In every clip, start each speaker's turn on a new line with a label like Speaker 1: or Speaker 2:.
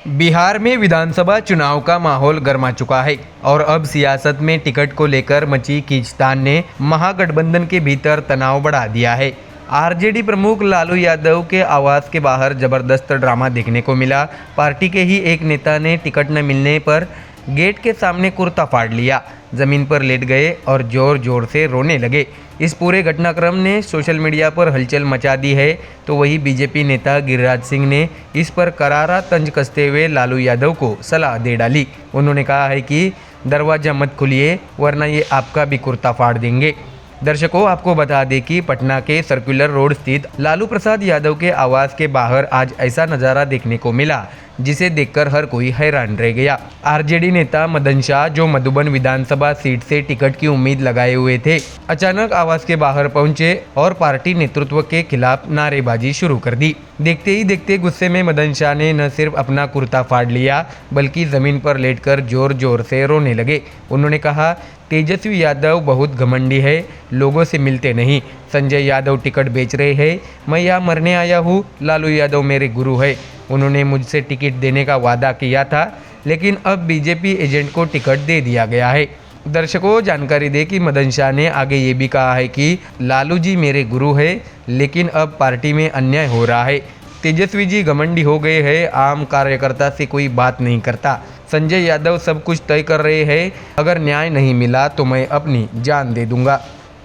Speaker 1: बिहार में विधानसभा चुनाव का माहौल गर्मा चुका है और अब सियासत में टिकट को लेकर मची खींचतान ने महागठबंधन के भीतर तनाव बढ़ा दिया है। आरजेडी प्रमुख लालू यादव के आवास के बाहर जबरदस्त ड्रामा देखने को मिला। पार्टी के ही एक नेता ने टिकट न मिलने पर गेट के सामने कुर्ता फाड़ लिया, जमीन पर लेट गए और जोर जोर से रोने लगे। इस पूरे घटनाक्रम ने सोशल मीडिया पर हलचल मचा दी है। तो वही बीजेपी नेता गिरिराज सिंह ने इस पर करारा तंज कसते हुए लालू यादव को सलाह दे डाली। उन्होंने कहा है कि दरवाज़ा मत खोलिए वरना ये आपका भी कुर्ता फाड़ देंगे। दर्शकों, आपको बता दें कि पटना के सर्कुलर रोड स्थित लालू प्रसाद यादव के आवास के बाहर आज ऐसा नज़ारा देखने को मिला जिसे देखकर हर कोई हैरान रह गया। आरजेडी नेता मदन शाह, जो मधुबन विधानसभा सीट से टिकट की उम्मीद लगाए हुए थे, अचानक आवास के बाहर पहुंचे और पार्टी नेतृत्व के खिलाफ नारेबाजी शुरू कर दी। देखते ही देखते गुस्से में मदन शाह ने न सिर्फ अपना कुर्ता फाड़ लिया बल्कि जमीन पर लेटकर जोर जोर से रोने लगे। उन्होंने कहा, तेजस्वी यादव बहुत घमंडी है, लोगों से मिलते नहीं। संजय यादव टिकट बेच रहे हैं, मैं यहाँ मरने आया हूँ। लालू यादव मेरे गुरु है, उन्होंने मुझसे टिकट देने का वादा किया था, लेकिन अब बीजेपी एजेंट को टिकट दे दिया गया है। दर्शकों, जानकारी दे कि मदन शाह ने आगे ये भी कहा है कि लालू जी मेरे गुरु है, लेकिन अब पार्टी में अन्याय हो रहा है। तेजस्वी जी घमंडी हो गए हैं, आम कार्यकर्ता से कोई बात नहीं करता। संजय यादव सब कुछ तय कर रहे हैं, अगर न्याय नहीं मिला तो मैं अपनी जान दे दूंगा।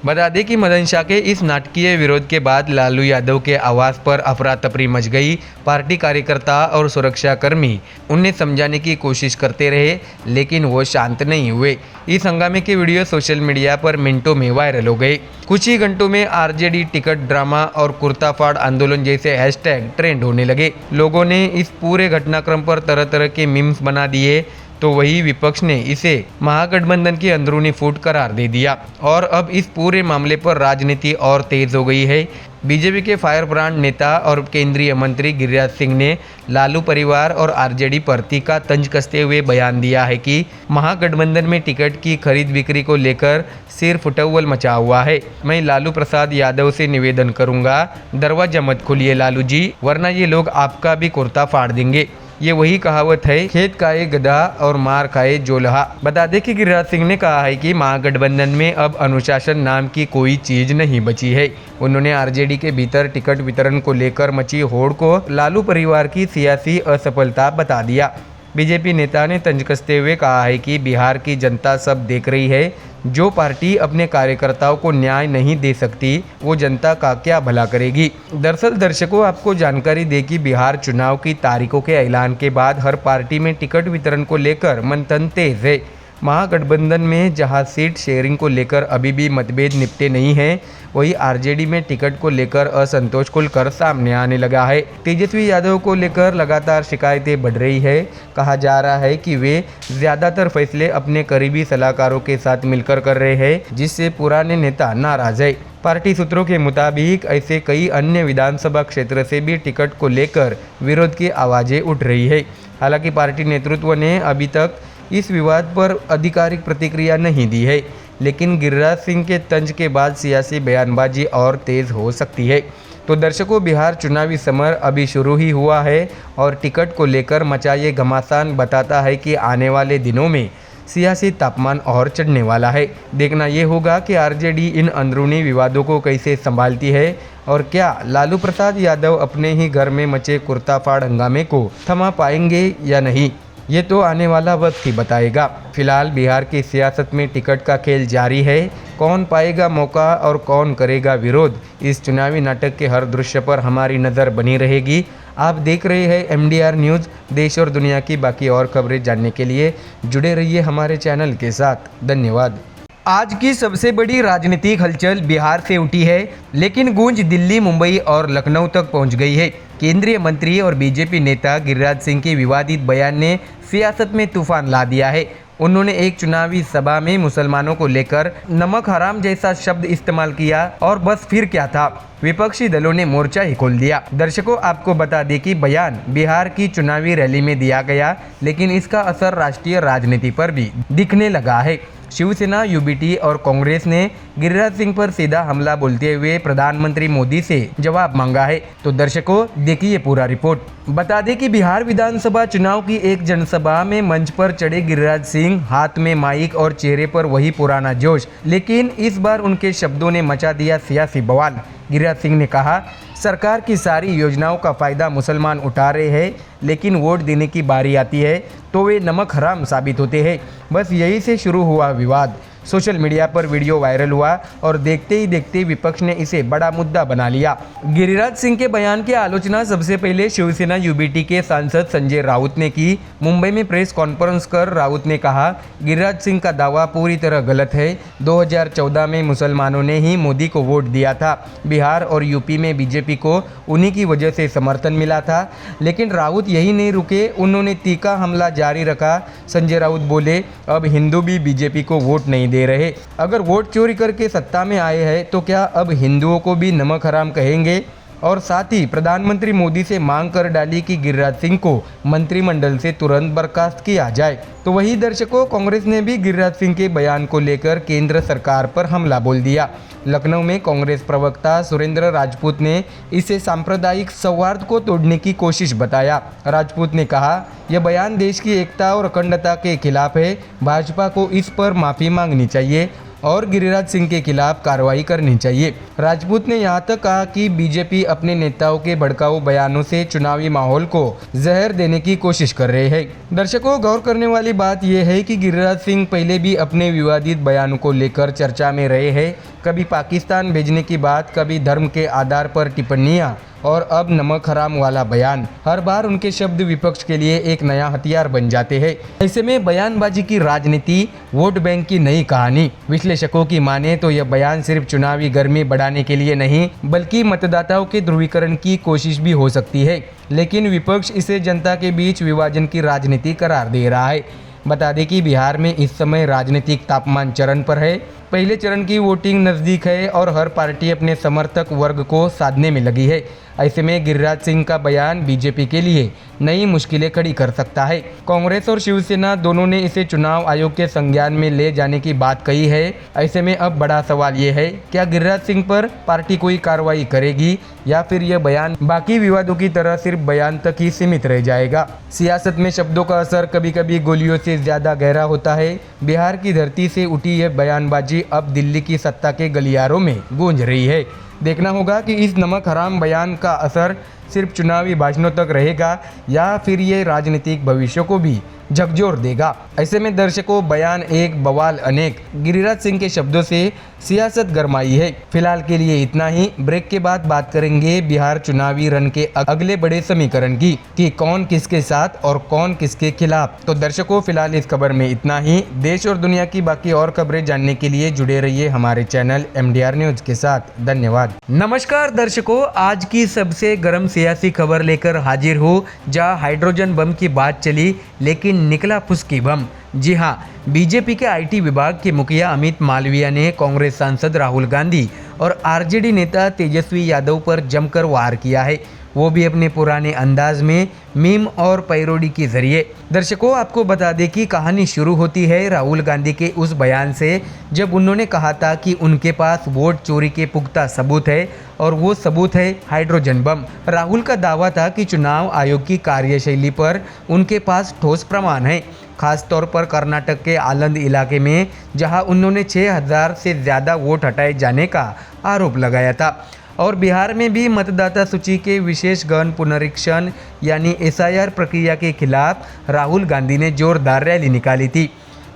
Speaker 1: बता दें कि मदन शाह के इस नाटकीय विरोध के बाद लालू यादव के आवास पर अफरा तफरी मच गई। पार्टी कार्यकर्ता और सुरक्षाकर्मी उन्हें समझाने की कोशिश करते रहे, लेकिन वो शांत नहीं हुए। इस हंगामे के वीडियो सोशल मीडिया पर मिनटों में वायरल हो गए। कुछ ही घंटों में आरजेडी टिकट ड्रामा और कुर्ता फाड़ आंदोलन जैसे हैशटैग ट्रेंड होने लगे। लोगों ने इस पूरे घटनाक्रम पर तरह तरह के मीम्स बना दिए, तो वही विपक्ष ने इसे महागठबंधन की अंदरूनी फूट करार दे दिया और अब इस पूरे मामले पर राजनीति और तेज हो गई है। बीजेपी के फायर ब्रांड नेता और केंद्रीय मंत्री गिरिराज सिंह ने लालू परिवार और आरजेडी पर तीखा तंज कसते हुए बयान दिया है कि महागठबंधन में टिकट की खरीद बिक्री को लेकर सिर्फ फुटौल मचा हुआ है। मैं लालू प्रसाद यादव से निवेदन करूंगा, दरवाजा मत खोलिए लालू जी, वरना ये लोग आपका भी कुर्ता फाड़ देंगे। ये वही कहावत है, खेत खाए गधा और मार खाए जोलहा। बता दें कि गिरिराज सिंह ने कहा है कि महागठबंधन में अब अनुशासन नाम की कोई चीज नहीं बची है। उन्होंने आरजेडी के भीतर टिकट वितरण को लेकर मची होड़ को लालू परिवार की सियासी असफलता बता दिया। बीजेपी नेता ने तंज कसते हुए कहा है कि बिहार की जनता सब देख रही है, जो पार्टी अपने कार्यकर्ताओं को न्याय नहीं दे सकती वो जनता का क्या भला करेगी। दरअसल दर्शकों, आपको जानकारी दे कि बिहार चुनाव की तारीखों के ऐलान के बाद हर पार्टी में टिकट वितरण को लेकर मंथन तेज है। महागठबंधन में जहां सीट शेयरिंग को लेकर अभी भी मतभेद निपटे नहीं हैं, वहीं आरजेडी में टिकट को लेकर असंतोष खुलकर सामने आने लगा है। तेजस्वी यादव को लेकर लगातार शिकायतें बढ़ रही है। कहा जा रहा है कि वे ज़्यादातर फैसले अपने करीबी सलाहकारों के साथ मिलकर कर रहे हैं, जिससे पुराने नेता नाराज है। पार्टी सूत्रों के मुताबिक ऐसे कई अन्य विधानसभा क्षेत्र से भी टिकट को लेकर विरोध की आवाज़ें उठ रही है। हालांकि पार्टी नेतृत्व ने अभी तक इस विवाद पर आधिकारिक प्रतिक्रिया नहीं दी है, लेकिन गिरिराज सिंह के तंज के बाद सियासी बयानबाजी और तेज हो सकती है। तो दर्शकों, बिहार चुनावी समर अभी शुरू ही हुआ है और टिकट को लेकर मचा ये घमासान बताता है कि आने वाले दिनों में सियासी तापमान और चढ़ने वाला है। देखना ये होगा कि आरजेडी इन अंदरूनी विवादों को कैसे संभालती है और क्या लालू प्रसाद यादव अपने ही घर में मचे कुर्ता फाड़ हंगामे को थमा पाएंगे या नहीं, ये तो आने वाला वक्त ही बताएगा। फिलहाल बिहार की सियासत में टिकट का खेल जारी है। कौन पाएगा मौका और कौन करेगा विरोध, इस चुनावी नाटक के हर दृश्य पर हमारी नज़र बनी रहेगी। आप देख रहे हैं MDR न्यूज़। देश और दुनिया की बाकी और खबरें जानने के लिए जुड़े रहिए हमारे चैनल के साथ। धन्यवाद। आज की सबसे बड़ी राजनीतिक हलचल बिहार से उठी है, लेकिन गूंज दिल्ली, मुंबई और लखनऊ तक पहुंच गई है। केंद्रीय मंत्री और बीजेपी नेता गिरिराज सिंह के विवादित बयान ने सियासत में तूफान ला दिया है। उन्होंने एक चुनावी सभा में मुसलमानों को लेकर नमक हराम जैसा शब्द इस्तेमाल किया और बस फिर क्या था, विपक्षी दलों ने मोर्चा ही खोल दिया। दर्शकों, आपको बता दें कि बयान बिहार की चुनावी रैली में दिया गया, लेकिन इसका असर राष्ट्रीय राजनीति पर भी दिखने लगा है। शिवसेना, यूबीटी और कांग्रेस ने गिरिराज सिंह पर सीधा हमला बोलते हुए प्रधानमंत्री मोदी से जवाब मांगा है। तो दर्शकों, देखिए पूरा रिपोर्ट। बता दें कि बिहार विधानसभा चुनाव की एक जनसभा में मंच पर चढ़े गिरिराज सिंह, हाथ में माइक और चेहरे पर वही पुराना जोश, लेकिन इस बार उनके शब्दों ने मचा दिया सियासी बवाल। गिरिराज सिंह ने कहा, सरकार की सारी योजनाओं का फायदा मुसलमान उठा रहे हैं, लेकिन वोट देने की बारी आती है तो वे नमक हराम साबित होते हैं। बस यही से शुरू हुआ विवाद। सोशल मीडिया पर वीडियो वायरल हुआ और देखते ही देखते विपक्ष ने इसे बड़ा मुद्दा बना लिया। गिरिराज सिंह के बयान की आलोचना सबसे पहले शिवसेना यूबीटी के सांसद संजय राउत ने की। मुंबई में प्रेस कॉन्फ्रेंस कर राउत ने कहा, गिरिराज सिंह का दावा पूरी तरह गलत है। 2014 में मुसलमानों ने ही मोदी को वोट दिया था। बिहार और यूपी में बीजेपी को उन्हीं की वजह से समर्थन मिला था। लेकिन राउत यही नहीं रुके, उन्होंने तीखा हमला जारी रखा। संजय राउत बोले, अब हिंदू भी बीजेपी को वोट नहीं दे रहे। अगर वोट चोरी करके सत्ता में आए हैं तो क्या अब हिंदुओं को भी नमक हराम कहेंगे? और साथ ही प्रधानमंत्री मोदी से मांग कर डाली कि गिरिराज सिंह को मंत्रिमंडल से तुरंत बर्खास्त किया जाए। तो वही दर्शकों, कांग्रेस ने भी गिरिराज सिंह के बयान को लेकर केंद्र सरकार पर हमला बोल दिया। लखनऊ में कांग्रेस प्रवक्ता सुरेंद्र राजपूत ने इसे सांप्रदायिक सौहार्द को तोड़ने की कोशिश बताया। राजपूत ने कहा, यह बयान देश की एकता और अखंडता के खिलाफ है। भाजपा को इस पर माफी मांगनी चाहिए और गिरिराज सिंह के खिलाफ कार्रवाई करनी चाहिए। राजपूत ने यहां तक कहा कि बीजेपी अपने नेताओं के भड़काऊ बयानों से चुनावी माहौल को जहर देने की कोशिश कर रहे हैं। दर्शकों, गौर करने वाली बात यह है कि गिरिराज सिंह पहले भी अपने विवादित बयानों को लेकर चर्चा में रहे हैं। कभी पाकिस्तान भेजने की बात, कभी धर्म के आधार पर टिप्पणियां और अब नमक हराम वाला बयान। हर बार उनके शब्द विपक्ष के लिए एक नया हथियार बन जाते हैं। ऐसे में बयानबाजी की राजनीति, वोट बैंक की नई कहानी। विश्लेषकों की माने तो यह बयान सिर्फ चुनावी गर्मी बढ़ाने के लिए नहीं, बल्कि मतदाताओं के ध्रुवीकरण की कोशिश भी हो सकती है। लेकिन विपक्ष इसे जनता के बीच विभाजन की राजनीति करार दे रहा है। बता दें कि बिहार में इस समय राजनीतिक तापमान चरण पर है। पहले चरण की वोटिंग नज़दीक है और हर पार्टी अपने समर्थक वर्ग को साधने में लगी है। ऐसे में गिरिराज सिंह का बयान बीजेपी के लिए नई मुश्किलें खड़ी कर सकता है। कांग्रेस और शिवसेना दोनों ने इसे चुनाव आयोग के संज्ञान में ले जाने की बात कही है। ऐसे में अब बड़ा सवाल ये है, क्या गिरिराज सिंह पर पार्टी कोई कार्रवाई करेगी या फिर यह बयान बाकी विवादों की तरह सिर्फ बयान तक ही सीमित रह जाएगा? सियासत में शब्दों का असर कभी कभी गोलियों से ज्यादा गहरा होता है। बिहार की धरती से उठी यह बयानबाजी अब दिल्ली की सत्ता के गलियारों में गूंज रही है। देखना होगा कि इस नमक हराम बयान का असर सिर्फ चुनावी भाषणों तक रहेगा या फिर ये राजनीतिक भविष्य को भी झकझोर देगा। ऐसे में दर्शकों, बयान एक बवाल अनेक। गिरिराज सिंह के शब्दों से सियासत गरमाई है। फिलहाल के लिए इतना ही। ब्रेक के बाद बात करेंगे बिहार चुनावी रण के अगले बड़े समीकरण की, कि कौन किसके साथ और कौन किसके खिलाफ। तो दर्शकों, फिलहाल इस खबर में इतना ही। देश और दुनिया की बाकी और खबरें जानने के लिए जुड़े रहिए हमारे चैनल MDR न्यूज के साथ। धन्यवाद। नमस्कार दर्शकों, आज की सबसे गर्म सियासी खबर लेकर हाजिर हूँ, जहाँ हाइड्रोजन बम की बात चली लेकिन निकला फुसकी बम। जी हां, बीजेपी के IT विभाग के मुखिया अमित मालविया ने कांग्रेस सांसद राहुल गांधी और RJD नेता तेजस्वी यादव पर जमकर वार किया है, वो भी अपने पुराने अंदाज में, मीम और पैरोडी के जरिए। दर्शकों, आपको बता दें कि कहानी शुरू होती है राहुल गांधी के उस बयान से जब उन्होंने कहा था कि उनके पास वोट चोरी के पुख्ता सबूत है और वो सबूत है हाइड्रोजन बम। राहुल का दावा था कि चुनाव आयोग की कार्यशैली पर उनके पास ठोस प्रमाण है, खास तौर पर कर्नाटक के आलंद इलाके में, जहां उन्होंने 6000 से ज़्यादा वोट हटाए जाने का आरोप लगाया था। और बिहार में भी मतदाता सूची के विशेष गहन पुनरीक्षण यानी SIR प्रक्रिया के खिलाफ राहुल गांधी ने जोरदार रैली निकाली थी।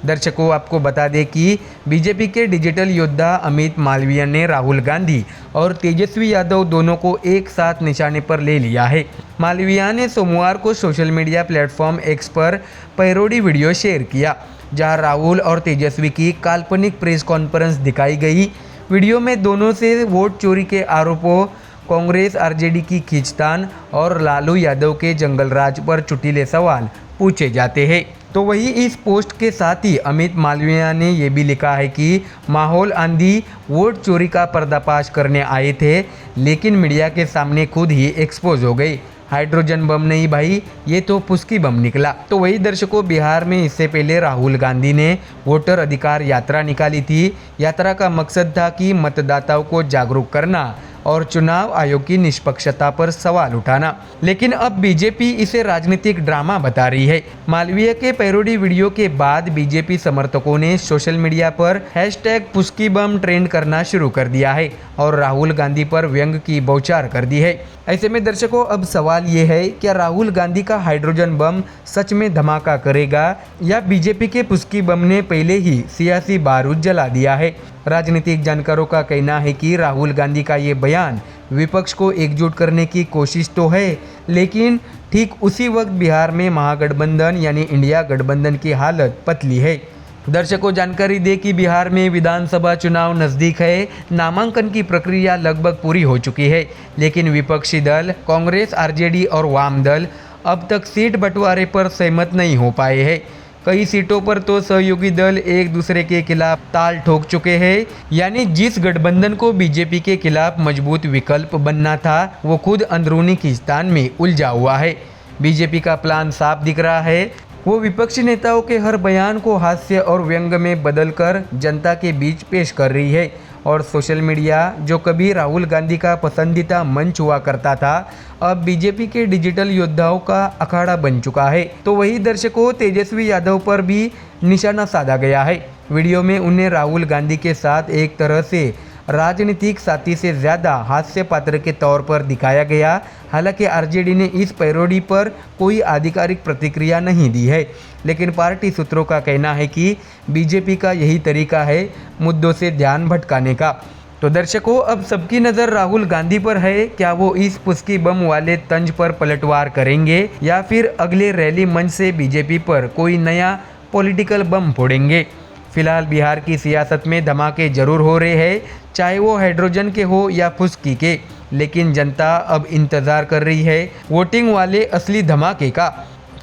Speaker 1: दर्शकों, आपको बता दें कि बीजेपी के डिजिटल योद्धा अमित मालविया ने राहुल गांधी और तेजस्वी यादव दोनों को एक साथ निशाने पर ले लिया है। मालविया ने सोमवार को सोशल मीडिया प्लेटफॉर्म X पर पैरोडी वीडियो शेयर किया, जहां राहुल और तेजस्वी की काल्पनिक प्रेस कॉन्फ्रेंस दिखाई गई। वीडियो में दोनों से वोट चोरी के आरोपों, कांग्रेस RJD की खींचतान और लालू यादव के जंगलराज पर चुटीले सवाल पूछे जाते हैं। तो वही इस पोस्ट के साथ ही अमित मालविया ने ये भी लिखा है कि माहौल आंधी वोट चोरी का पर्दाफाश करने आए थे, लेकिन मीडिया के सामने खुद ही एक्सपोज हो गई। हाइड्रोजन बम नहीं भाई, ये तो पुस्की बम निकला। तो वही दर्शकों, बिहार में इससे पहले राहुल गांधी ने वोटर अधिकार यात्रा निकाली थी। यात्रा का मकसद था कि मतदाताओं को जागरूक करना और चुनाव आयोग की निष्पक्षता पर सवाल उठाना, लेकिन अब बीजेपी इसे राजनीतिक ड्रामा बता रही है। मालवीय के पैरोडी वीडियो के बाद बीजेपी समर्थकों ने सोशल मीडिया पर हैशटैग पुस्की बम ट्रेंड करना शुरू कर दिया है और राहुल गांधी पर व्यंग की बौछार कर दी है। ऐसे में दर्शकों, अब सवाल ये है, क्या राहुल गांधी का हाइड्रोजन बम सच में धमाका करेगा या बीजेपी के पुस्की बम ने पहले ही सियासी बारूद जला दिया है। राजनीतिक जानकारों का कहना है कि राहुल गांधी का ये बयान विपक्ष को एकजुट करने की कोशिश तो है, लेकिन ठीक उसी वक्त बिहार में महागठबंधन यानी इंडिया गठबंधन की हालत पतली है। दर्शकों, जानकारी दे कि बिहार में विधानसभा चुनाव नज़दीक है। नामांकन की प्रक्रिया लगभग पूरी हो चुकी है, लेकिन विपक्षी दल कांग्रेस, आरजेडी और वाम दल अब तक सीट बंटवारे पर सहमत नहीं हो पाए हैं। कई सीटों पर तो सहयोगी दल एक दूसरे के खिलाफ ताल ठोक चुके हैं, यानी जिस गठबंधन को बीजेपी के खिलाफ मजबूत विकल्प बनना था, वो खुद अंदरूनी खींचतान में उलझा हुआ है। बीजेपी का प्लान साफ दिख रहा है। वो विपक्षी नेताओं के हर बयान को हास्य और व्यंग में बदलकर जनता के बीच पेश कर रही है और सोशल मीडिया, जो कभी राहुल गांधी का पसंदीदा मंच हुआ करता था, अब बीजेपी के डिजिटल योद्धाओं का अखाड़ा बन चुका है। तो वही दर्शकों, तेजस्वी यादव पर भी निशाना साधा गया है। वीडियो में उन्हें राहुल गांधी के साथ एक तरह से राजनीतिक साथी से ज़्यादा हास्य पात्र के तौर पर दिखाया गया। हालांकि आरजेडी ने इस पैरोडी पर कोई आधिकारिक प्रतिक्रिया नहीं दी है, लेकिन पार्टी सूत्रों का कहना है कि बीजेपी का यही तरीका है मुद्दों से ध्यान भटकाने का। तो दर्शकों, अब सबकी नज़र राहुल गांधी पर है। क्या वो इस पुस्की बम वाले तंज पर पलटवार करेंगे या फिर अगले रैली मंच से बीजेपी पर कोई नया पॉलिटिकल बम फोड़ेंगे? फिलहाल बिहार की सियासत में धमाके जरूर हो रहे हैं, चाहे वो हाइड्रोजन के हो या फुस्की के, लेकिन जनता अब इंतज़ार कर रही है वोटिंग वाले असली धमाके का।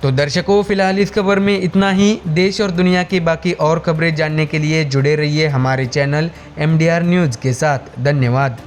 Speaker 1: तो दर्शकों, फिलहाल इस खबर में इतना ही। देश और दुनिया की बाकी और खबरें जानने के लिए जुड़े रहिए हमारे चैनल MDR न्यूज़ के साथ। धन्यवाद।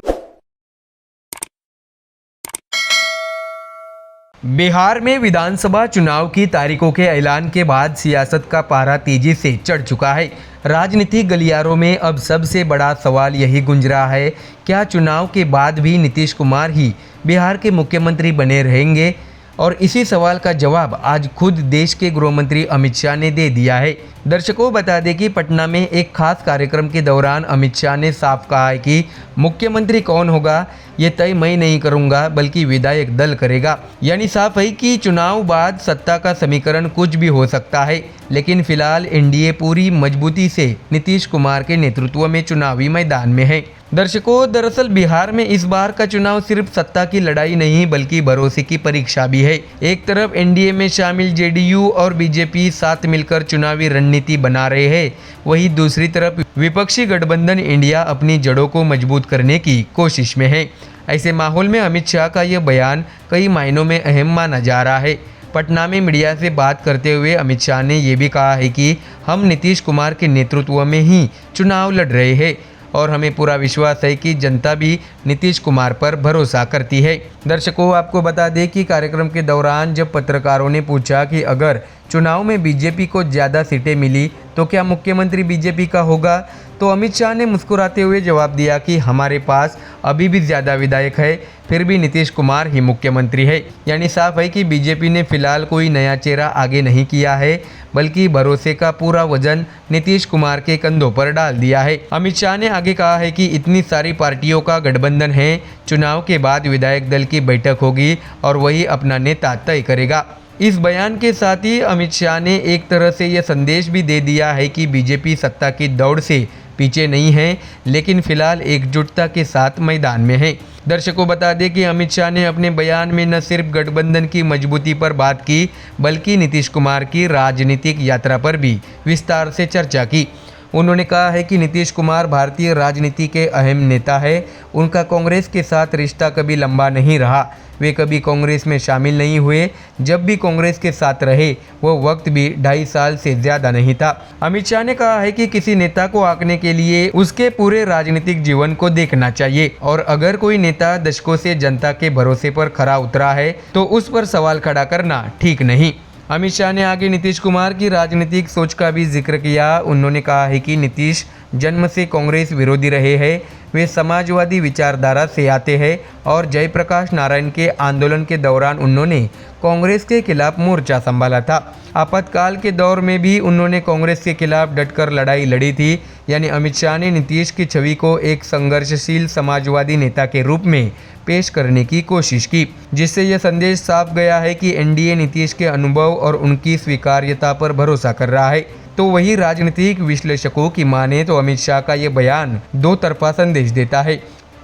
Speaker 1: बिहार में विधानसभा चुनाव की तारीखों के ऐलान के बाद सियासत का पारा तेजी से चढ़ चुका है। राजनीतिक गलियारों में अब सबसे बड़ा सवाल यही गूंज रहा है, क्या चुनाव के बाद भी नीतीश कुमार ही बिहार के मुख्यमंत्री बने रहेंगे? और इसी सवाल का जवाब आज खुद देश के गृह मंत्री अमित शाह ने दे दिया है। दर्शकों, बता दें कि पटना में एक खास कार्यक्रम के दौरान अमित शाह ने साफ कहा है कि मुख्यमंत्री कौन होगा ये तय मैं नहीं करूंगा, बल्कि विधायक दल करेगा। यानी साफ है कि चुनाव बाद सत्ता का समीकरण कुछ भी हो सकता है, लेकिन फिलहाल एनडीए पूरी मजबूती से नीतीश कुमार के नेतृत्व में चुनावी मैदान में है। दर्शकों, दरअसल बिहार में इस बार का चुनाव सिर्फ सत्ता की लड़ाई नहीं बल्कि भरोसे की परीक्षा भी है। एक तरफ एनडीए में शामिल जेडीयू और बीजेपी साथ मिलकर चुनावी रणनीति बना रहे हैं, वहीं दूसरी तरफ विपक्षी गठबंधन इंडिया अपनी जड़ों को मजबूत करने की कोशिश में है। ऐसे माहौल में अमित शाह का यह बयान कई मायनों में अहम माना जा रहा है। पटना में मीडिया से बात करते हुए अमित शाह ने यह भी कहा है कि हम नीतीश कुमार के नेतृत्व में ही चुनाव लड़ रहे हैं और हमें पूरा विश्वास है कि जनता भी नीतीश कुमार पर भरोसा करती है। दर्शकों, आपको बता दें कि कार्यक्रम के दौरान जब पत्रकारों ने पूछा कि अगर चुनाव में बीजेपी को ज़्यादा सीटें मिली तो क्या मुख्यमंत्री बीजेपी का होगा, तो अमित शाह ने मुस्कुराते हुए जवाब दिया कि हमारे पास अभी भी ज़्यादा विधायक है, फिर भी नीतीश कुमार ही मुख्यमंत्री है। यानी साफ है कि बीजेपी ने फिलहाल कोई नया चेहरा आगे नहीं किया है, बल्कि भरोसे का पूरा वजन नीतीश कुमार के कंधों पर डाल दिया है। अमित शाह ने आगे कहा है कि इतनी सारी पार्टियों का गठबंधन है, चुनाव के बाद विधायक दल की बैठक होगी और वही अपना नेता तय करेगा। इस बयान के साथ ही अमित शाह ने एक तरह से यह संदेश भी दे दिया है कि बीजेपी सत्ता की दौड़ से पीछे नहीं है, लेकिन फिलहाल एकजुटता के साथ मैदान में है। दर्शकों, बता दें कि अमित शाह ने अपने बयान में न सिर्फ गठबंधन की मजबूती पर बात की, बल्कि नीतीश कुमार की राजनीतिक यात्रा पर भी विस्तार से चर्चा की। उन्होंने कहा है कि नीतीश कुमार भारतीय राजनीति के अहम नेता है। उनका कांग्रेस के साथ रिश्ता कभी लंबा नहीं रहा। वे कभी कांग्रेस में शामिल नहीं हुए। जब भी कांग्रेस के साथ रहे वो वक्त भी 2.5 साल से ज़्यादा नहीं था। अमित शाह ने कहा है कि किसी नेता को आंकने के लिए उसके पूरे राजनीतिक जीवन को देखना चाहिए और अगर कोई नेता दशकों से जनता के भरोसे पर खरा उतरा है तो उस पर सवाल खड़ा करना ठीक नहीं। अमित शाह ने आगे नीतीश कुमार की राजनीतिक सोच का भी जिक्र किया। उन्होंने कहा है कि नीतीश जन्म से कांग्रेस विरोधी रहे हैं। वे समाजवादी विचारधारा से आते हैं और जयप्रकाश नारायण के आंदोलन के दौरान उन्होंने कांग्रेस के खिलाफ मोर्चा संभाला था। आपातकाल के दौर में भी उन्होंने कांग्रेस के खिलाफ डटकर लड़ाई लड़ी थी। यानी अमित शाह ने नीतीश की छवि को एक संघर्षशील समाजवादी नेता के रूप में पेश करने की कोशिश की, जिससे यह संदेश साफ गया है कि एनडीए नीतीश के अनुभव और उनकी स्वीकार्यता पर भरोसा कर रहा है। तो वही राजनीतिक विश्लेषकों की माने तो अमित शाह का ये बयान दो तरफा संदेश देता है।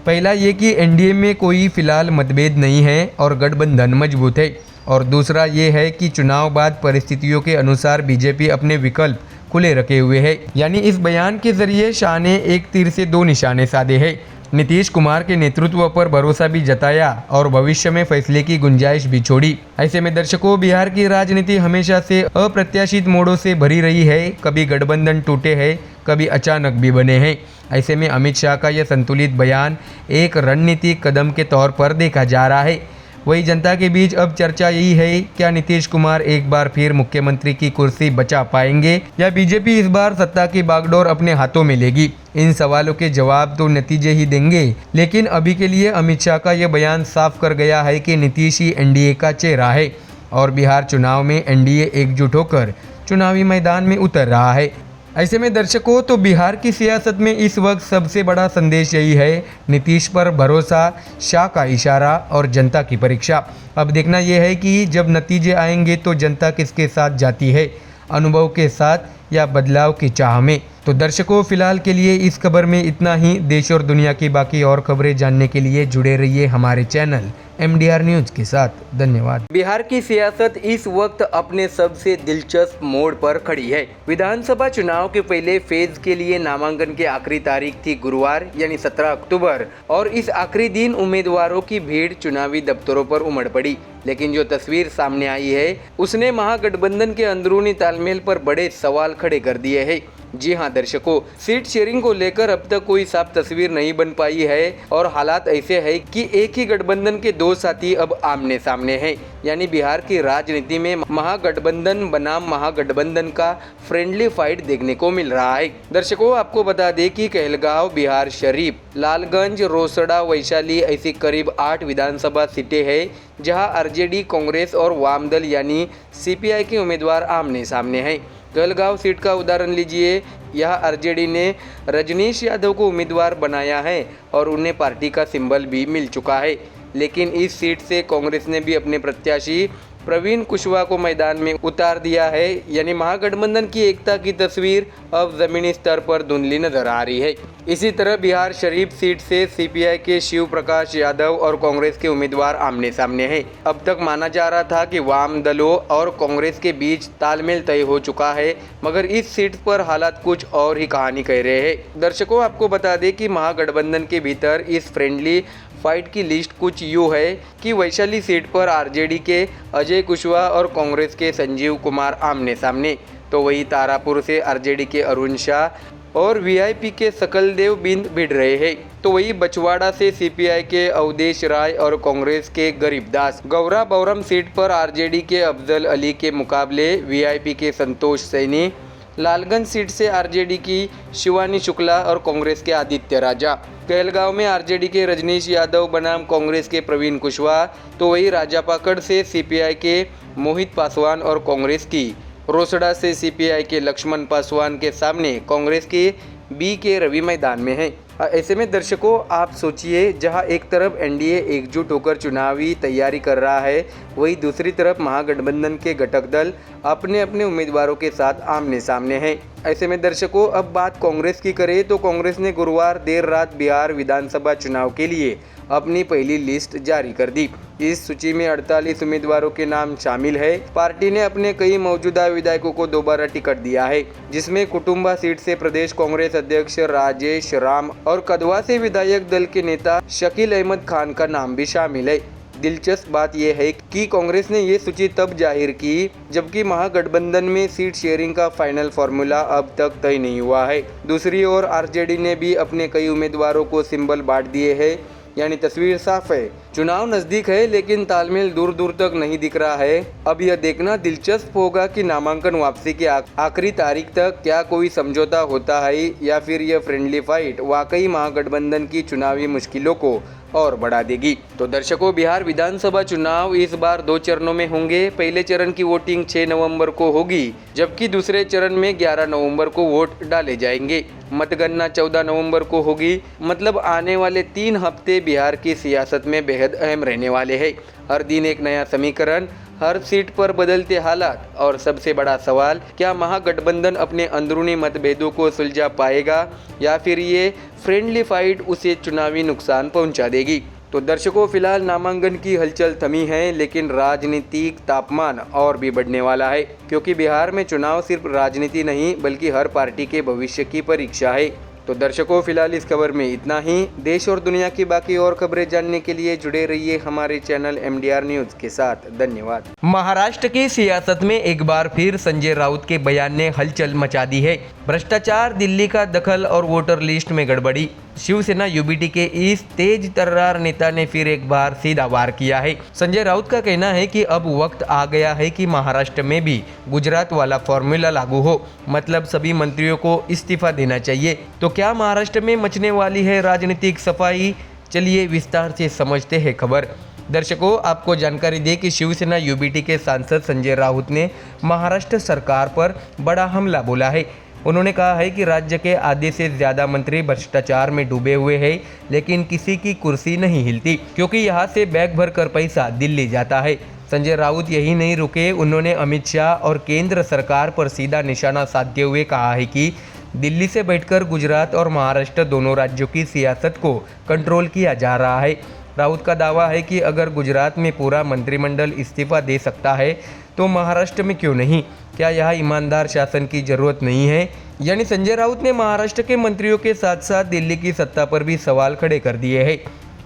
Speaker 1: पहला ये कि एनडीए में कोई फिलहाल मतभेद नहीं है और गठबंधन मजबूत है, और दूसरा ये है कि चुनाव बाद परिस्थितियों के अनुसार बीजेपी अपने विकल्प खुले रखे हुए है। यानी इस बयान के जरिए शाह ने एक तीर से दो निशाने साधे हैं। नीतीश कुमार के नेतृत्व पर भरोसा भी जताया और भविष्य में फैसले की गुंजाइश भी छोड़ी। ऐसे में दर्शकों, बिहार की राजनीति हमेशा से अप्रत्याशित मोड़ों से भरी रही है। कभी गठबंधन टूटे हैं, कभी अचानक भी बने हैं। ऐसे में अमित शाह का यह संतुलित बयान एक रणनीतिक कदम के तौर पर देखा जा रहा है। वही जनता के बीच अब चर्चा यही है, क्या नीतीश कुमार एक बार फिर मुख्यमंत्री की कुर्सी बचा पाएंगे या बीजेपी इस बार सत्ता की बागडोर अपने हाथों में लेगी। इन सवालों के जवाब तो नतीजे ही देंगे, लेकिन अभी के लिए अमित शाह का यह बयान साफ कर गया है कि नीतीश ही एनडीए का चेहरा है और बिहार चुनाव में एनडीए एकजुट होकर चुनावी मैदान में उतर रहा है। ऐसे में दर्शकों, तो बिहार की सियासत में इस वक्त सबसे बड़ा संदेश यही है, नीतीश पर भरोसा, शाह का इशारा और जनता की परीक्षा। अब देखना यह है कि जब नतीजे आएंगे तो जनता किसके साथ जाती है, अनुभव के साथ या बदलाव की चाह में। तो दर्शकों, फिलहाल के लिए इस खबर में इतना ही। देश और दुनिया की बाकी और खबरें जानने के लिए जुड़े रहिए हमारे चैनल MDR न्यूज के साथ। धन्यवाद। बिहार की सियासत इस वक्त अपने सबसे दिलचस्प मोड़ पर खड़ी है। विधानसभा चुनाव के पहले फेज के लिए नामांकन की आखिरी तारीख थी गुरुवार यानी 17 अक्टूबर, और इस आखिरी दिन उम्मीदवारों की भीड़ चुनावी दफ्तरों पर उमड़ पड़ी। लेकिन जो तस्वीर सामने आई है उसने महागठबंधन के अंदरूनी तालमेल पर बड़े सवाल खड़े कर दिए हैं। जी हां दर्शकों, सीट शेयरिंग को लेकर अब तक कोई साफ तस्वीर नहीं बन पाई है और हालात ऐसे है कि एक ही गठबंधन के दो साथी अब आमने सामने हैं। यानी बिहार की राजनीति में महागठबंधन बनाम महागठबंधन का फ्रेंडली फाइट देखने को मिल रहा है। दर्शकों, आपको बता दें कि कहलगांव, बिहार शरीफ, लालगंज, रोसड़ा, वैशाली ऐसी करीब 8 विधानसभा सीटें हैं जहां आरजेडी, कांग्रेस और वाम दल यानी CPI के उम्मीदवार आमने सामने हैं। कहलगांव सीट का उदाहरण लीजिए। यह आरजेडी ने रजनीश यादव को उम्मीदवार बनाया है और उन्हें पार्टी का सिंबल भी मिल चुका है। लेकिन इस सीट से कांग्रेस ने भी अपने प्रत्याशी प्रवीण कुशवाहा को मैदान में उतार दिया है। यानी महागठबंधन की एकता की तस्वीर अब जमीनी स्तर पर धुंधली नजर आ रही है। इसी तरह बिहार शरीफ सीट से CPI के शिव प्रकाश यादव और कांग्रेस के उम्मीदवार आमने सामने हैं। अब तक माना जा रहा था कि वाम दलों और कांग्रेस के बीच तालमेल तय हो चुका है, मगर इस सीट पर हालात कुछ और ही कहानी कह रहे हैं। दर्शकों, आपको बता दें कि महागठबंधन के भीतर इस फ्रेंडली फाइट की लिस्ट कुछ यूँ है कि वैशाली सीट पर आरजेडी के अजय कुशवाहा और कांग्रेस के संजीव कुमार आमने सामने, तो वही तारापुर से आरजेडी के अरुण शाह और VIP के सकलदेव बिंद भिड़ रहे हैं। तो वही बछवाड़ा से CPI के अवधेश राय और कांग्रेस के गरीबदास, गौरा बौरम सीट पर आरजेडी के अफजल अली के मुकाबले VIP के संतोष सैनी, लालगंज सीट से आरजेडी की शिवानी शुक्ला और कांग्रेस के आदित्य राजा, कहलगांव में आरजेडी के रजनीश यादव बनाम कांग्रेस के प्रवीण कुशवाहा, तो वही राजापाकड़ से CPI के मोहित पासवान और कांग्रेस की, रोसड़ा से CPI के लक्ष्मण पासवान के सामने कांग्रेस के BK रवि मैदान में हैं। ऐसे में दर्शकों आप सोचिए, जहां एक तरफ एनडीए एकजुट होकर चुनावी तैयारी कर रहा है, वहीं दूसरी तरफ महागठबंधन के घटक दल अपने अपने उम्मीदवारों के साथ आमने सामने हैं। ऐसे में दर्शकों अब बात कांग्रेस की करें तो कांग्रेस ने गुरुवार देर रात बिहार विधानसभा चुनाव के लिए अपनी पहली लिस्ट जारी कर दी। इस सूची में 48 उम्मीदवारों के नाम शामिल है। पार्टी ने अपने कई मौजूदा विधायकों को दोबारा टिकट दिया है, जिसमें कुटुंबा सीट से प्रदेश कांग्रेस अध्यक्ष राजेश राम और कदवा से विधायक दल के नेता शकील अहमद खान का नाम भी शामिल है। दिलचस्प बात यह है कि कांग्रेस ने ये सूची तब जाहिर की जबकि महागठबंधन में सीट शेयरिंग का फाइनल फॉर्मूला अब तक तय नहीं हुआ है। दूसरी ओर आरजेडी ने भी अपने कई उम्मीदवारों को सिंबल बांट दिए हैं, यानी तस्वीर साफ है। चुनाव नजदीक है लेकिन तालमेल दूर दूर तक नहीं दिख रहा है। अब यह देखना दिलचस्प होगा कि नामांकन वापसी की आखिरी तारीख तक क्या कोई समझौता होता है या फिर यह फ्रेंडली फाइट वाकई महागठबंधन की चुनावी मुश्किलों को और बढ़ा देगी। तो दर्शकों, बिहार विधानसभा चुनाव इस बार 2 चरणों में होंगे। पहले चरण की वोटिंग 6 नवंबर को होगी, जबकि दूसरे चरण में 11 नवंबर को वोट डाले जाएंगे। मतगणना 14 नवंबर को होगी। मतलब आने वाले 3 हफ्ते बिहार की सियासत में बेहद अहम रहने वाले हैं। हर दिन एक नया समीकरण, हर सीट पर बदलते हालात और सबसे बड़ा सवाल, क्या महागठबंधन अपने अंदरूनी मतभेदों को सुलझा पाएगा या फिर ये फ्रेंडली फाइट उसे चुनावी नुकसान पहुंचा देगी। तो दर्शकों, फिलहाल नामांकन की हलचल थमी है, लेकिन राजनीतिक तापमान और भी बढ़ने वाला है, क्योंकि बिहार में चुनाव सिर्फ राजनीति नहीं बल्कि हर पार्टी के भविष्य की परीक्षा है। तो दर्शकों, फिलहाल इस खबर में इतना ही। देश और दुनिया की बाकी और खबरें जानने के लिए जुड़े रहिए हमारे चैनल MDR न्यूज के साथ। धन्यवाद। महाराष्ट्र की सियासत में एक बार फिर संजय राउत के बयान ने हलचल मचा दी है। भ्रष्टाचार, दिल्ली का दखल और वोटर लिस्ट में गड़बड़ी। शिवसेना यूबीटी के इस तेज तर्रार नेता ने फिर एक बार सीधा वार किया है। संजय राउत का कहना है कि अब वक्त आ गया है कि महाराष्ट्र में भी गुजरात वाला फॉर्मूला लागू हो, मतलब सभी मंत्रियों को इस्तीफा देना चाहिए। तो क्या महाराष्ट्र में मचने वाली है राजनीतिक सफाई? चलिए विस्तार से समझते हैं खबर। दर्शकों, आपको जानकारी दें कि शिवसेना यूबीटी के सांसद संजय राउत ने महाराष्ट्र सरकार पर बड़ा हमला बोला है। उन्होंने कहा है कि राज्य के आधे से ज़्यादा मंत्री भ्रष्टाचार में डूबे हुए हैं, लेकिन किसी की कुर्सी नहीं हिलती, क्योंकि यहाँ से बैग भर कर पैसा दिल्ली जाता है। संजय राउत यही नहीं रुके, उन्होंने अमित शाह और केंद्र सरकार पर सीधा निशाना साधते हुए कहा है कि दिल्ली से बैठकर गुजरात और महाराष्ट्र दोनों राज्यों की सियासत को कंट्रोल किया जा रहा है। राउत का दावा है कि अगर गुजरात में पूरा मंत्रिमंडल इस्तीफा दे सकता है तो महाराष्ट्र में क्यों नहीं? क्या यहाँ ईमानदार शासन की जरूरत नहीं है? यानी संजय राउत ने महाराष्ट्र के मंत्रियों के साथ साथ दिल्ली की सत्ता पर भी सवाल खड़े कर दिए हैं।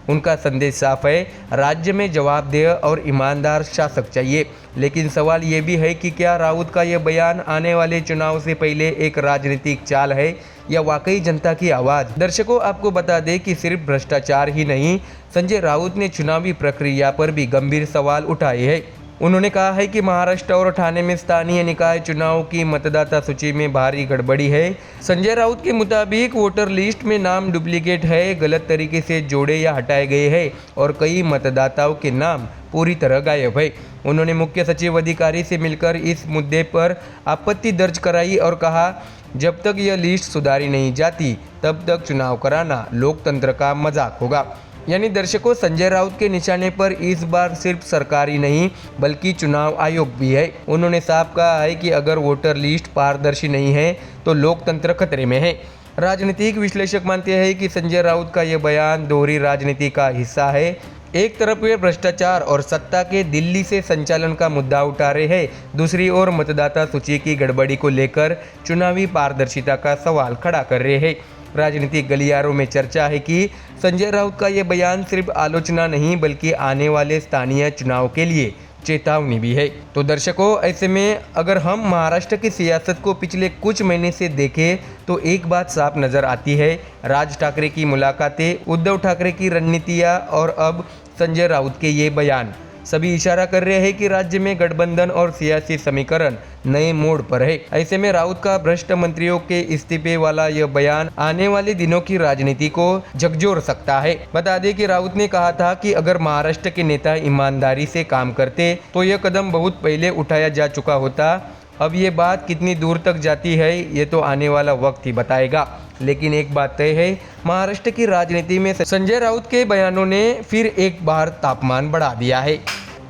Speaker 1: उनका संदेश साफ है, राज्य में जवाबदेह और ईमानदार शासक चाहिए। लेकिन सवाल ये भी है कि क्या राउत का यह बयान आने वाले चुनाव से पहले एक राजनीतिक चाल है या वाकई जनता की आवाज़? दर्शकों, आपको बता दें कि सिर्फ भ्रष्टाचार ही नहीं, संजय राउत ने चुनावी प्रक्रिया पर भी गंभीर सवाल उठाए हैं। उन्होंने कहा है कि महाराष्ट्र और ठाणे में स्थानीय निकाय चुनाव की मतदाता सूची में भारी गड़बड़ी है। संजय राउत के मुताबिक वोटर लिस्ट में नाम डुप्लीकेट है, गलत तरीके से जोड़े या हटाए गए हैं और कई मतदाताओं के नाम पूरी तरह गायब है। उन्होंने मुख्य सचिव अधिकारी से मिलकर इस मुद्दे पर आपत्ति दर्ज कराई और कहा, जब तक यह लिस्ट सुधारी नहीं जाती तब तक चुनाव कराना लोकतंत्र का मजाक होगा। यानी दर्शकों, संजय राउत के निशाने पर इस बार सिर्फ सरकार ही नहीं बल्कि चुनाव आयोग भी है। उन्होंने साफ कहा है कि अगर वोटर लिस्ट पारदर्शी नहीं है तो लोकतंत्र खतरे में है। राजनीतिक विश्लेषक मानते हैं कि संजय राउत का यह बयान दोहरी राजनीति का हिस्सा है। एक तरफ वे भ्रष्टाचार और सत्ता के दिल्ली से संचालन का मुद्दा उठा रहे हैं, दूसरी ओर मतदाता सूची की गड़बड़ी को लेकर चुनावी पारदर्शिता का सवाल खड़ा कर रहे हैं। राजनीतिक गलियारों में चर्चा है कि संजय राउत का यह बयान सिर्फ आलोचना नहीं बल्कि आने वाले स्थानीय चुनाव के लिए चेतावनी भी है। तो दर्शकों, ऐसे में अगर हम महाराष्ट्र की सियासत को पिछले कुछ महीने से देखें तो एक बात साफ नज़र आती है, राज ठाकरे की मुलाकातें, उद्धव ठाकरे की रणनीतियाँ और अब संजय राउत के ये बयान सभी इशारा कर रहे हैं कि राज्य में गठबंधन और सियासी समीकरण नए मोड़ पर है। ऐसे में राउत का भ्रष्ट मंत्रियों के इस्तीफे वाला यह बयान आने वाले दिनों की राजनीति को झकझोर सकता है। बता दें कि राउत ने कहा था कि अगर महाराष्ट्र के नेता ईमानदारी से काम करते तो यह कदम बहुत पहले उठाया जा चुका होता। अब ये बात कितनी दूर तक जाती है ये तो आने वाला वक्त ही बताएगा। लेकिन एक बात तय है, महाराष्ट्र की राजनीति में संजय राउत के बयानों ने फिर एक बार तापमान बढ़ा दिया है।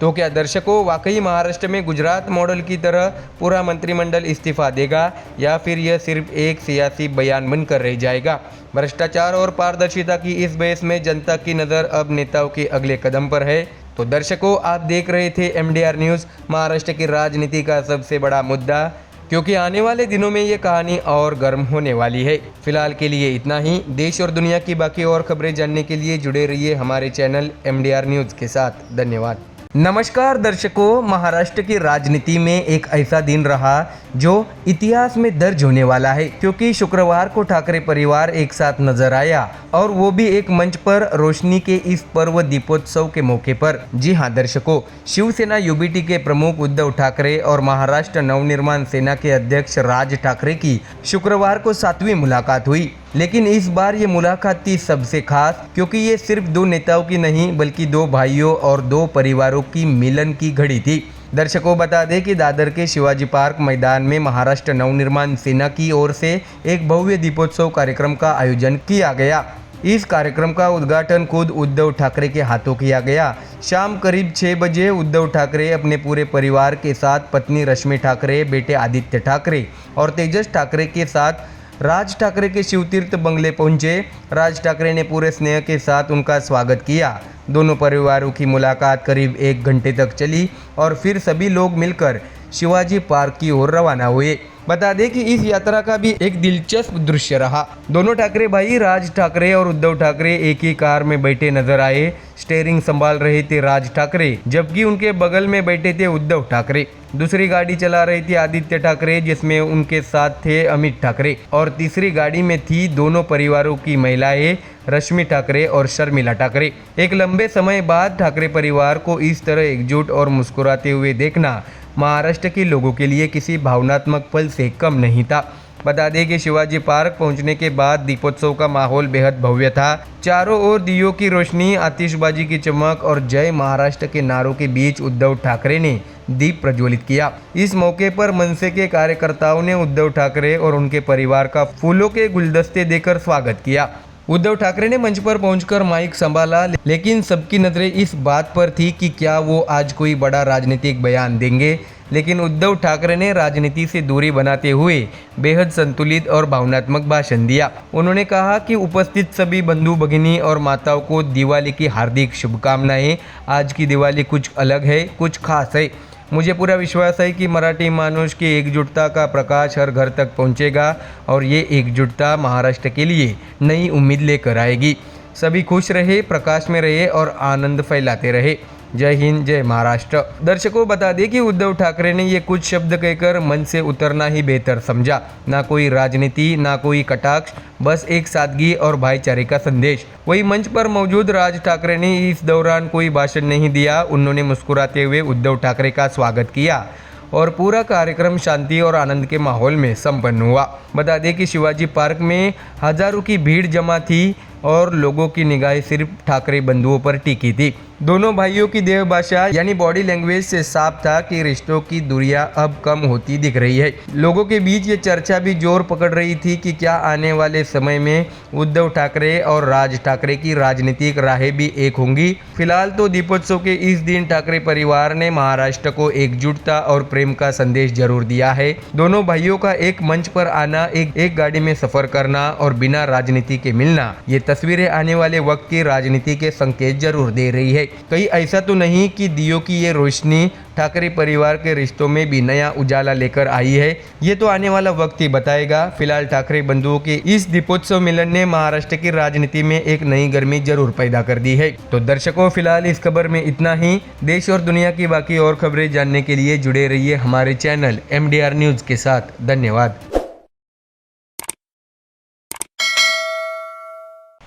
Speaker 1: तो क्या दर्शकों, वाकई महाराष्ट्र में गुजरात मॉडल की तरह पूरा मंत्रिमंडल इस्तीफा देगा या फिर यह सिर्फ एक सियासी बयान बनकर रह जाएगा? भ्रष्टाचार और पारदर्शिता की इस बहस में जनता की नज़र अब नेताओं के अगले कदम पर है। तो दर्शकों, आप देख रहे थे MDR न्यूज़, महाराष्ट्र की राजनीति का सबसे बड़ा मुद्दा, क्योंकि आने वाले दिनों में ये कहानी और गर्म होने वाली है। फिलहाल के लिए इतना ही। देश और दुनिया की बाकी और खबरें जानने के लिए जुड़े रहिए हमारे चैनल MDR न्यूज़ के साथ। धन्यवाद। नमस्कार दर्शकों, महाराष्ट्र की राजनीति में एक ऐसा दिन रहा जो इतिहास में दर्ज होने वाला है, क्योंकि शुक्रवार को ठाकरे परिवार एक साथ नजर आया और वो भी एक मंच पर रोशनी के इस पर्व दीपोत्सव के मौके पर। जी हां दर्शकों, शिवसेना UBT के प्रमुख उद्धव ठाकरे और महाराष्ट्र नवनिर्माण सेना के अध्यक्ष राज ठाकरे की शुक्रवार को 7वीं मुलाकात हुई। लेकिन इस बार ये मुलाकात थी सबसे खास, क्योंकि ये सिर्फ दो नेताओं की नहीं बल्कि दो भाइयों और दो परिवारों की मिलन की घड़ी थी। दर्शकों, बता दें कि दादर के शिवाजी पार्क मैदान में महाराष्ट्र नवनिर्माण सेना की ओर से एक भव्य दीपोत्सव कार्यक्रम का आयोजन किया गया। इस कार्यक्रम का उद्घाटन खुद उद्धव ठाकरे के हाथों किया गया। शाम करीब 6 बजे उद्धव ठाकरे अपने पूरे परिवार के साथ पत्नी रश्मि ठाकरे, बेटे आदित्य ठाकरे और तेजस ठाकरे के साथ राज ठाकरे के शिवतीर्थ बंगले पहुंचे। राज ठाकरे ने पूरे स्नेह के साथ उनका स्वागत किया। दोनों परिवारों की मुलाकात करीब 1 घंटे तक चली और फिर सभी लोग मिलकर शिवाजी पार्क की ओर रवाना हुए। बता दें कि इस यात्रा का भी एक दिलचस्प दृश्य रहा। दोनों ठाकरे भाई राज ठाकरे और उद्धव ठाकरे एक ही कार में बैठे नजर आए। स्टीयरिंग संभाल रहे थे राज ठाकरे, जबकि उनके बगल में बैठे थे उद्धव ठाकरे। दूसरी गाड़ी चला रही थी आदित्य ठाकरे, जिसमें उनके साथ थे अमित ठाकरे, और तीसरी गाड़ी में थी दोनों परिवारों की महिलाएं रश्मि ठाकरे और शर्मिला ठाकरे। एक लंबे समय बाद ठाकरे परिवार को इस तरह एकजुट और मुस्कुराते हुए देखना महाराष्ट्र के लोगों के लिए किसी भावनात्मक पल से कम नहीं था। बता दें कि शिवाजी पार्क पहुंचने के बाद दीपोत्सव का माहौल बेहद भव्य था। चारों ओर दियों की रोशनी, आतिशबाजी की चमक और जय महाराष्ट्र के नारों के बीच उद्धव ठाकरे ने दीप प्रज्वलित किया। इस मौके पर मनसे के कार्यकर्ताओं ने उद्धव ठाकरे और उनके परिवार का फूलों के गुलदस्ते देकर स्वागत किया। उद्धव ठाकरे ने मंच पर पहुंचकर माइक संभाला, लेकिन सबकी नजरें इस बात पर थी कि क्या वो आज कोई बड़ा राजनीतिक बयान देंगे। लेकिन उद्धव ठाकरे ने राजनीति से दूरी बनाते हुए बेहद संतुलित और भावनात्मक भाषण दिया। उन्होंने कहा कि उपस्थित सभी बंधु भगिनी और माताओं को दिवाली की हार्दिक शुभकामनाएं। आज की दिवाली कुछ अलग है, कुछ खास है। मुझे पूरा विश्वास है कि मराठी मानुष की एकजुटता का प्रकाश हर घर तक पहुंचेगा और ये एकजुटता महाराष्ट्र के लिए नई उम्मीद लेकर आएगी। सभी खुश रहे, प्रकाश में रहे और आनंद फैलाते रहे। जय हिंद, जय महाराष्ट्र। दर्शकों, बता दें कि उद्धव ठाकरे ने ये कुछ शब्द कहकर मंच से उतरना ही बेहतर समझा। ना कोई राजनीति, ना कोई कटाक्ष, बस एक सादगी और भाईचारे का संदेश। वही मंच पर मौजूद राज ठाकरे ने इस दौरान कोई भाषण नहीं दिया। उन्होंने मुस्कुराते हुए उद्धव ठाकरे का स्वागत किया और पूरा कार्यक्रम शांति और आनंद के माहौल में संपन्न हुआ। बता दें कि शिवाजी पार्क में हजारों की भीड़ जमा थी और लोगों की निगाहें सिर्फ ठाकरे बंधुओं पर टिकी थी। दोनों भाइयों की देह भाषा यानी बॉडी लैंग्वेज से साफ था कि रिश्तों की दूरियां अब कम होती दिख रही है। लोगों के बीच ये चर्चा भी जोर पकड़ रही थी कि क्या आने वाले समय में उद्धव ठाकरे और राज ठाकरे की राजनीतिक राहें भी एक होंगी। फिलहाल तो दीपोत्सव के इस दिन ठाकरे परिवार ने महाराष्ट्र को एकजुटता और प्रेम का संदेश जरूर दिया है। दोनों भाइयों का एक मंच पर आना, एक गाड़ी में सफर करना और बिना राजनीति के मिलना, ये तस्वीरें आने वाले वक्त की राजनीति के संकेत जरूर दे रही है। कहीं ऐसा तो नहीं कि दियों की ये रोशनी ठाकरे परिवार के रिश्तों में भी नया उजाला लेकर आई है। ये तो आने वाला वक्त ही बताएगा। फिलहाल ठाकरे बंधुओं के इस दीपोत्सव मिलन ने महाराष्ट्र की राजनीति में एक नई गर्मी जरूर पैदा कर दी है। तो दर्शकों, फिलहाल इस खबर में इतना ही। देश और दुनिया की बाकी और खबरें जानने के लिए जुड़े रहिए हमारे चैनल MDR न्यूज़ के साथ। धन्यवाद।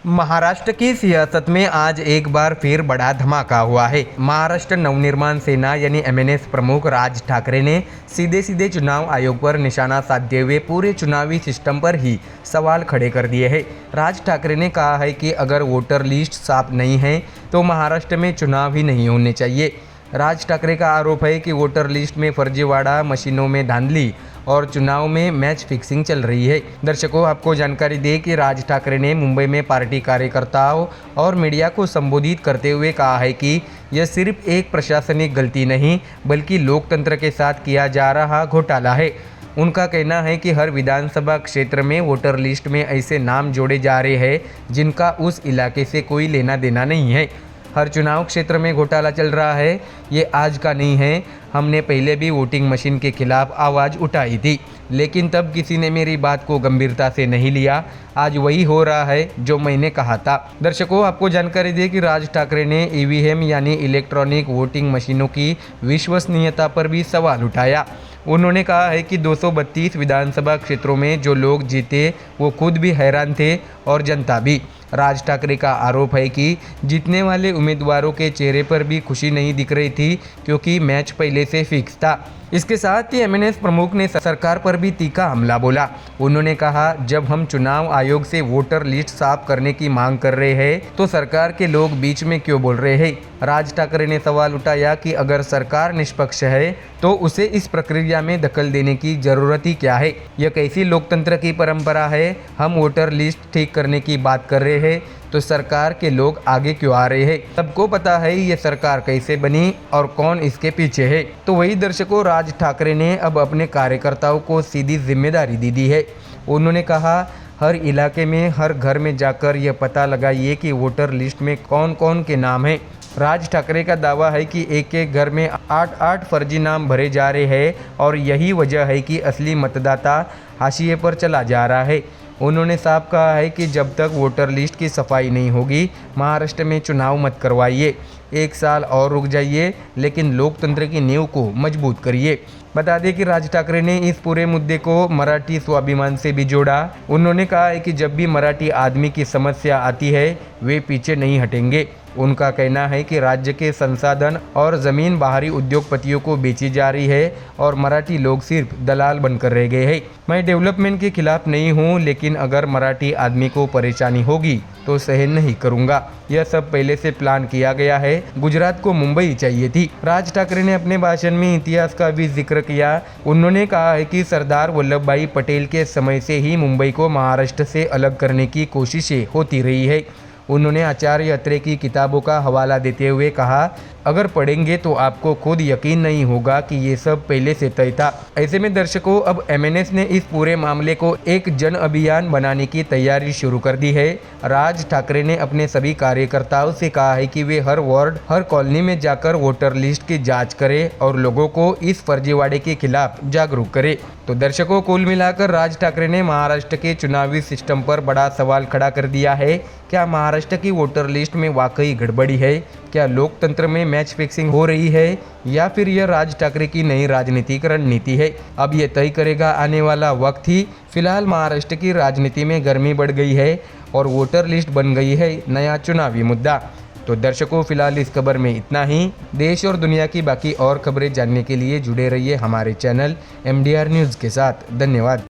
Speaker 1: महाराष्ट्र की सियासत में आज एक बार फिर बड़ा धमाका हुआ है। महाराष्ट्र नवनिर्माण सेना यानी MNS प्रमुख राज ठाकरे ने सीधे सीधे चुनाव आयोग पर निशाना साधते हुए पूरे चुनावी सिस्टम पर ही सवाल खड़े कर दिए हैं। राज ठाकरे ने कहा है कि अगर वोटर लिस्ट साफ नहीं है तो महाराष्ट्र में चुनाव ही नहीं होने चाहिए। राज ठाकरे का आरोप है कि वोटर लिस्ट में फर्जीवाड़ा, मशीनों में धांधली और चुनाव में मैच फिक्सिंग चल रही है। दर्शकों, आपको जानकारी दें कि राज ठाकरे ने मुंबई में पार्टी कार्यकर्ताओं और मीडिया को संबोधित करते हुए कहा है कि यह सिर्फ एक प्रशासनिक गलती नहीं बल्कि लोकतंत्र के साथ किया जा रहा घोटाला है। उनका कहना है कि हर विधानसभा क्षेत्र में वोटर लिस्ट में ऐसे नाम जोड़े जा रहे हैं जिनका उस इलाके से कोई लेना देना नहीं है। हर चुनाव क्षेत्र में घोटाला चल रहा है, ये आज का नहीं है। हमने पहले भी वोटिंग मशीन के खिलाफ आवाज़ उठाई थी, लेकिन तब किसी ने मेरी बात को गंभीरता से नहीं लिया। आज वही हो रहा है जो मैंने कहा था। दर्शकों, आपको जानकारी दें कि राज ठाकरे ने ईवीएम यानी इलेक्ट्रॉनिक वोटिंग मशीनों की विश्वसनीयता पर भी सवाल उठाया। उन्होंने कहा है कि 232 विधानसभा क्षेत्रों में जो लोग जीते वो खुद भी हैरान थे और जनता भी। राज ठाकरे का आरोप है कि जीतने वाले उम्मीदवारों के चेहरे पर भी खुशी नहीं दिख रही थी क्योंकि मैच पहले से फिक्स था। इसके साथ ही एमएनएस प्रमुख ने सरकार पर भी तीखा हमला बोला। उन्होंने कहा, जब हम चुनाव आयोग से वोटर लिस्ट साफ करने की मांग कर रहे हैं तो सरकार के लोग बीच में क्यों बोल रहे हैं। राज ठाकरे ने सवाल उठाया कि अगर सरकार निष्पक्ष है तो उसे इस प्रक्रिया में दखल देने की जरूरत ही क्या है। यह कैसी लोकतंत्र की परंपरा है। हम वोटर लिस्ट ठीक करने की बात कर रहे हैं तो सरकार के लोग आगे क्यों आ रहे हैं। सबको पता है ये सरकार कैसे बनी और कौन इसके पीछे है। तो वही दर्शकों, राज ठाकरे ने अब अपने कार्यकर्ताओं को सीधी जिम्मेदारी दे दी है। उन्होंने कहा, हर इलाके में हर घर में जाकर यह पता लगाइए कि वोटर लिस्ट में कौन कौन के नाम हैं। राज ठाकरे का दावा है कि एक एक घर में 8 फर्जी नाम भरे जा रहे हैं और यही वजह है कि असली मतदाता हाशिए पर चला जा रहा है। उन्होंने साफ कहा है कि जब तक वोटर लिस्ट की सफाई नहीं होगी महाराष्ट्र में चुनाव मत करवाइए। 1 साल और रुक जाइए, लेकिन लोकतंत्र की नींव को मजबूत करिए। बता दें कि राज ठाकरे ने इस पूरे मुद्दे को मराठी स्वाभिमान से भी जोड़ा। उन्होंने कहा है कि जब भी मराठी आदमी की समस्या आती है वे पीछे नहीं हटेंगे। उनका कहना है कि राज्य के संसाधन और ज़मीन बाहरी उद्योगपतियों को बेची जा रही है और मराठी लोग सिर्फ दलाल बनकर रह गए हैं। मैं डेवलपमेंट के खिलाफ नहीं हूं, लेकिन अगर मराठी आदमी को परेशानी होगी तो सहन नहीं करूंगा। यह सब पहले से प्लान किया गया है। गुजरात को मुंबई चाहिए थी। राज ठाकरे ने अपने भाषण में इतिहास का भी जिक्र किया। उन्होंने कहा है कि सरदार वल्लभ भाई पटेल के समय से ही मुंबई को महाराष्ट्र से अलग करने की कोशिशें होती रही है। उन्होंने आचार्य अत्रे की किताबों का हवाला देते हुए कहा, अगर पढ़ेंगे तो आपको खुद यकीन नहीं होगा कि ये सब पहले से तय था। ऐसे में दर्शकों, अब एमएनएस ने इस पूरे मामले को एक जन अभियान बनाने की तैयारी शुरू कर दी है। राज ठाकरे ने अपने सभी कार्यकर्ताओं से कहा है कि वे हर वार्ड, हर कॉलोनी में जाकर वोटर लिस्ट की जांच करें और लोगों को इस फर्जीवाड़े के खिलाफ जागरूक करें। तो दर्शकों, कुल मिलाकर राज ठाकरे ने महाराष्ट्र के चुनावी सिस्टम पर बड़ा सवाल खड़ा कर दिया है। क्या महाराष्ट्र की वोटर लिस्ट में वाकई गड़बड़ी है? क्या लोकतंत्र में मैच फिक्सिंग हो रही है या फिर यह राज ठाकरे की नई राजनीतिक रणनीति है? अब यह तय करेगा आने वाला वक्त ही। फिलहाल महाराष्ट्र की राजनीति में गर्मी बढ़ गई है और वोटर लिस्ट बन गई है नया चुनावी मुद्दा। तो दर्शकों, फिलहाल इस खबर में इतना ही। देश और दुनिया की बाकी और खबरें जानने के लिए जुड़े रहिए हमारे चैनल MDR न्यूज़ के साथ। धन्यवाद।